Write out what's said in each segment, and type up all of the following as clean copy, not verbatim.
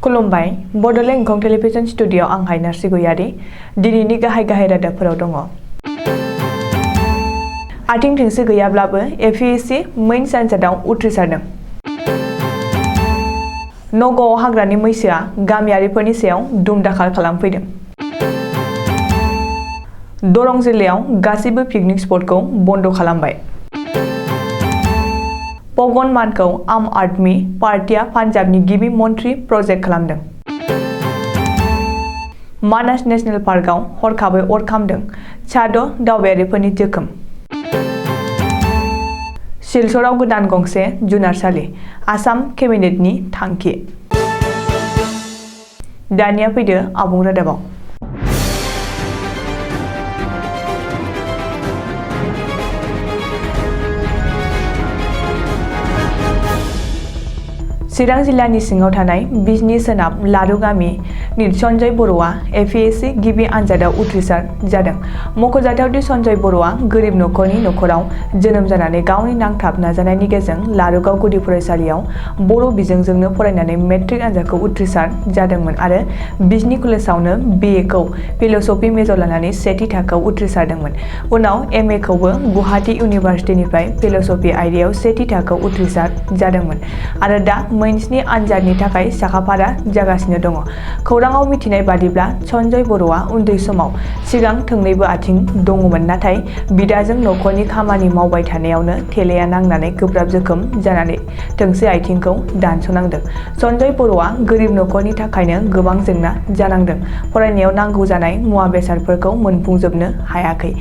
खुलुमबाय Bodoland एंखं television studio आं हायनार सिगयारि दिनैनि गाहाय रादाबफोराव दङ। आथिं थोंसे गैयाब्लाबो एपिएससि मेइन्स आनजादाव उथ्रिसारदों। नगावआव हाग्रानि मैसोआ गामियारिफोरनि सायाव दुम-दाखाल खालामफैदों। दरं जिल्लायाव गासैबो पिकनिक स्पटखौ बन्द खालामबाय। भगवन्त मानखौ आम आदमी पार्टीआ पान्जाबनि गिबि मन्त्रि प्रजेक्ट खालामदों। मानास नेशनेल पार्कआव हरखाबै अर खामदों, साद' दावबायारिफोरनि जोखोम। सिलचराव गोदान गंसे जुनारसालि, आसाम केबिनेटनि थांखि। दानिया फैदो आबुं रादाबाव। चिरां जिल्लानि सिङाव थानाय बिजनी सोनाब लारु गामिनि सन्जय बर'आ एपिएससि गिबि आनजादाव उथ्रिसार जादों। मख'जाथावदि सन्जय बर'आ गोरिब नखरनि नखराव जोनोम जानानै गावनि नांथाब नाजानायनि गेजेरजों लारुगाव गुदि फरायसालियाव बर' बिजोंजोंनो फरायनानै मेट्रिक आनजादखौ उथ्रिसार जादोंमोन आरो बिजनी कलेजावनो बिए खौ फिल'सफी मेजर लानानै सेथि थाखोआव उथ्रिसारदोंमोन। उनाव एमए खौबो गुवाहाटी इउनिभार्सिटिनिफ्राय फिल'सफी आयदायाव सेथि थाखोआव उथ्रिसार जादोंमोन आरो दा मेइन्सनि आनजादनि थाखाय साखाफारा जागासिनो दङ। खौराङाव मिथिनाय बादिब्ला सन्जय बर'आ उन्दै समाव सिगां थोंनैबो आथिं दङमोन, नाथाय बिदाजों नखरनि खामानि मावबाय थानायावनो थेलाया नांनानै गोब्राब जोखोम जानानै थोंसे आथिंखौ दानस'नांदों। सन्जय बर'आ गोरिब नखरनि थाखायनो गोबां जेंना जानांदों। फरायनायाव नांगौ जानाय मुवा बेसादफोरखौ मोनफुंजोबनो हायाखै।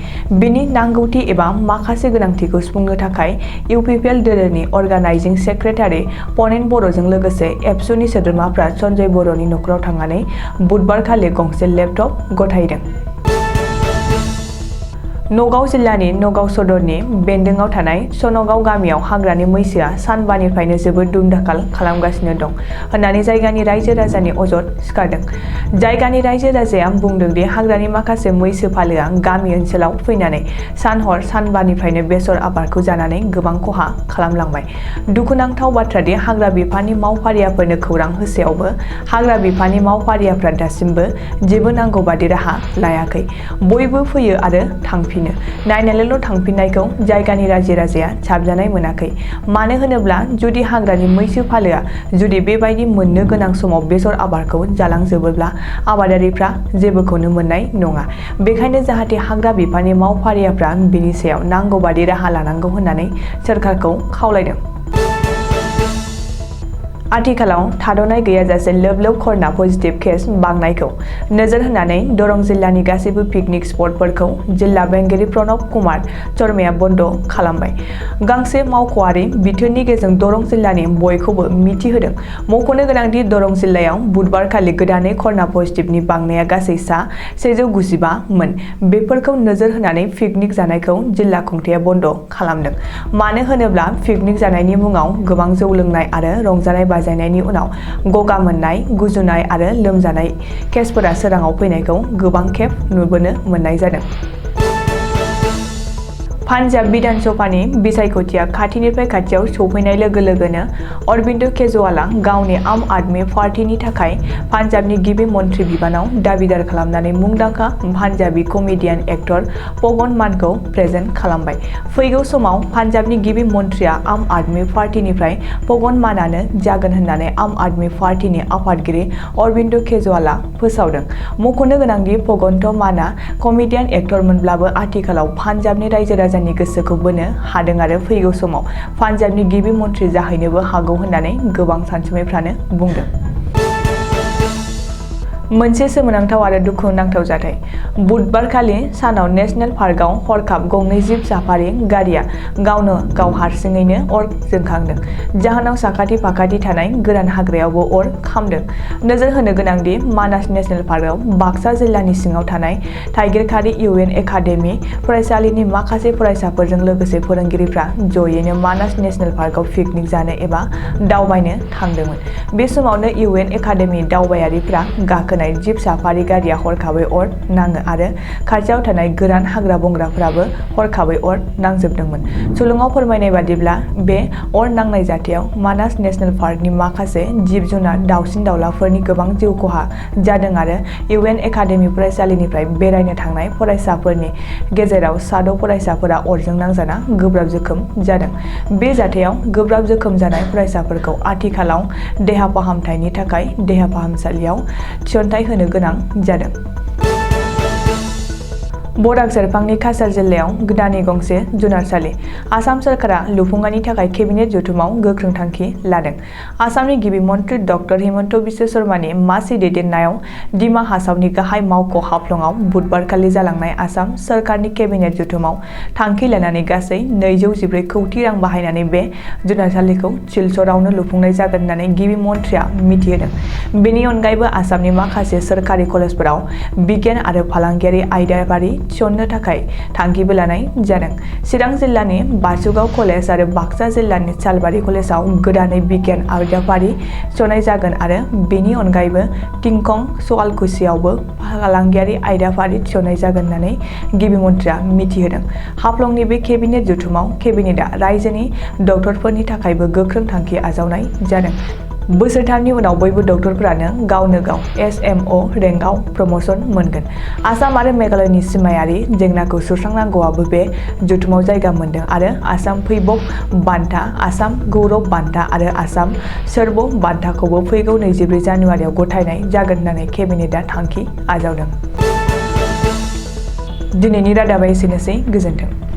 बिनि नांगौथि एबा माखासे गोनांथिखौ सुफुंनो थाखाय इउपिपिएल दोलोनि अर्गानाइजिं सेक्रेटारि पनेन बर'जों लोगोसे एबसुनि सोद्रोमाफ्रा सन्जय बर'नि नखराव थांनानै बुधबारखालि गंसे लेपटप गथायदों। नगाव जिल्लानि नगाव सदरनि बेन्दोंआव थानाय सनगाव गामियाव हाग्रानि मैसोआ सानबानिफ्रायनो जोबोद दुम-दाखाल खालामगासिनो दं होननानै जायगानि रायजो राजानि अजद सिखारदों। जायगानि रायजो राजाया बुंदों दि हाग्रानि माखासे मैसो फालोआ गामि ओनसोलाव फैनानै सान-हर सानबानिफ्रायनो बेसर आबादखौ जानानै गोबां खहा खालामलांबाय। दुखुनांथाव बाथ्रादि हाग्रा बिफाननि मावफारियाफोरनो खौरां होसेयावबो हाग्रा बिफाननि मावफारियाफ्रा दासिमबो जेबो नांगौ बादि राहा लायाखै। बयबो फैयो आरो थांफिनो। नायनानैल' थांफिननायखौ जायगानि रायजो राजाया साबजानाय मोनाखै। मानो होनोब्ला जुदि हाग्रानि मैसो फालोआ जुदि बेबायदि मोननो गोनां समाव बेसर आबादखौ जालांजोबोब्ला आबादारिफ्रा जेबोखौनो मोननाय नङा। बेखायनो जाहाथे हाग्रा बिफाननि मावफारियाफ्रा बिनि सायाव नांगौ बादि राहा लानांगौ होननानै सोरखारखौ खावलायदों। आथिखालाव थाद'नाय गैयाजासे लोब-लोब कर'ना पजिटिभ केस बांनायखौ नोजोर होनानै दरं जिल्लानि गासैबो पिकनिक स्पटफोरखौ जिल्ला बेंगिरि प्रणब कुमार शर्माया बन्द खालामबाय। गांसे मावख'आरि बिथोननि गेजेरजों दरं जिल्लानि बयखौबो मिथिहोदों। मख'नो गोनांदि दरं जिल्लायाव बुधबारखालि गोदानै कर'ना पजिटिभनि बांनाया गासै सा 195 मोन। बेफोरखौ नोजोर होनानै पिकनिक जानायखौ जिल्ला खुंथाया बन्द खालामदों। मानो होनोब्ला पिकनिक जानायनि मुङाव गोबां जौ लोंनाय आरो रंजानाय बाजायनायनि उनाव गगा मोननाय, गुजुनाय आरो लोमजानाय केसफोरा सोराङाव फैनायखौ गोबां खेब नुबोनो मोननाय जादों। पान्जाब बिधान सभानि बिसायख'थिया खाथिनिफ्राय खाथियाव सौफैनाय लोगो लोगोनो अरबिन्द केजरीवालआ गावनि आम आदमी पार्टीनि थाखाय पान्जाबनि गिबि मन्त्रि बिबानाव दाबिदार खालामनानै मुंदांखा Punjabi comedian actor Bhagwant मानखौ present खालामबाय। फैगौ समाव पान्जाबनि गिबि मन्त्रिया आम आदमी पार्टीनिफ्राय भगवन्त मानानो जागोन होननानै आम आदमी पार्टीनि आफादगिरि अरबिन्द केजरीवालआ फोसावदों। मख'नो गोनांदि भगवन्त मानआ कमेडियान एक्टरमोनब्लाबो आथिखालाव पान्जाबनि रायजो राजा नि गोसोखौ बोनो हादों आरो फैगौ समाव पान्जाबनि गिबि मन्त्रि जाहैनोबो हागौ होननानै गोबां सानसुमैफ्रानो बुंदों। मोनसे सोमोनांथाव आरो दुखुनांथाव जाथाय। बुधबारखालि सानाव नेशनेल पार्कआव हरखाब गंनै जिब साफारि गारिया गावनो गाव हारसिङैनो अर जोंखांदों। जाहोनाव साखाथि-फाखाथि थानाय गोरान हाग्रायावबो अर खामदों। नोजोर होनो गोनांदि मानास नेशनेल पार्कआव बाक्सा जिल्लानि सिङाव थानाय थाइगिरखारि इउएन एकाडेमि फरायसालिनि माखासे फरायसाफोरजों लोगोसे फोरोंगिरिफ्रा जयैनो मानास नेशनेल पार्कआव पिकनिक जानो एबा दावबायनो थांदोंमोन। बे समावनो इउएन एकाडेमि दावबायारिफ्रा गाखोनो होनाय जिप साफारि गारिया हरखाबै अर नाङो आरो खाथियाव थानाय गोरान हाग्रा बंग्राफोराबो हरखाबै अर नांजोबदोंमोन। सुलुङाव फोरमायनाय बादिब्ला बे अर नांनाय जाथायाव मानास नेशनेल पार्कनि माखासे जिब-जुनार, दाउसिन-दाउलाफोरनि गोबां जिउ खहा जादों आरो UN एकाडेमि फरायसालिनिफ्राय बेरायनो थांनाय फरायसाफोरनि गेजेराव 6 फरायसाफोरा अरजों नांजाना गोब्राब जोखोम जादों। बे जाथायाव गोब्राब जोखोम जानाय फरायसाफोरखौ आथिखालाव देहा फाहामथायनि थाखाय देहा फाहामसालियाव थिसनथाय होनो गोनां जादों। बराक सेरफांनि काछार जिल्लायाव गोदानै गंसे जुनारसालि। आसाम सोरखारा लुफुंनायनि थाखाय केबिनेट जथुमाव गोख्रों थांखि लादों। आसामनि गिबि मन्थ्रि डक्टर हिमन्त बिश्व शर्मानि मासि दैदेननायाव दिमा हासावनि गाहाय मावख' हाफ्लंआव बुधबारखालि जालांनाय आसाम सोरखारनि केबिनेट जथुमाव थांखि लानानै गासै 214 कौटि रां बाहायनानै बे जुनारसालिखौ सिलचरावनो लुफुंनाय जागोन होननानै गिबि मन्थ्रिया मिथिहोदों। बेनि अनगायैबो आसामनि माखासे सोरखारि कलेजफोराव बिगियान आरो फालांगियारि आयदाफारि थिसननो थाखाय थांखिबो लानाय जादों। चिरां जिल्लानि बासुगाव कलेज आरो बाक्सा जिल्लानि सालबारि कलेजाव गोदानै बिगियान आयदाफारि थिसननाय जागोन आरो बेनि अनगायैबो टिंखं सुवालकुसियावबो फालांगियारि आयदाफारि थिसननाय जागोन होननानै गिबि मन्थ्रिया मिथिहोदों। हाफ्लंनि बे केबिनेट जथुमाव केबिनेटआ रायजोनि डक्टरफोरनि थाखायबो गोख्रों थांखि आजावनाय जादों। बोसोरथामनि उनाव बयबो डक्टरफोरानो गावनो गाव SMO रेंकआव प्रमोशन मोनगोन। आसाम आरो मेघालयनि सिमायारि जेंनाखौ सुस्रांनांगौआबो बे जथुमाव जायगा मोनदों आरो आसाम फैबक बान्था, आसाम गौरब बान्था आरो आसाम सोरब बान्थाखौबो फैगौ 24 जानुवारियाव गथायनाय जागोन होननानै केबिनेटआ थांखि आजावदों। दिनैनि रादाबा एसेनोसै, गोजोन्थों।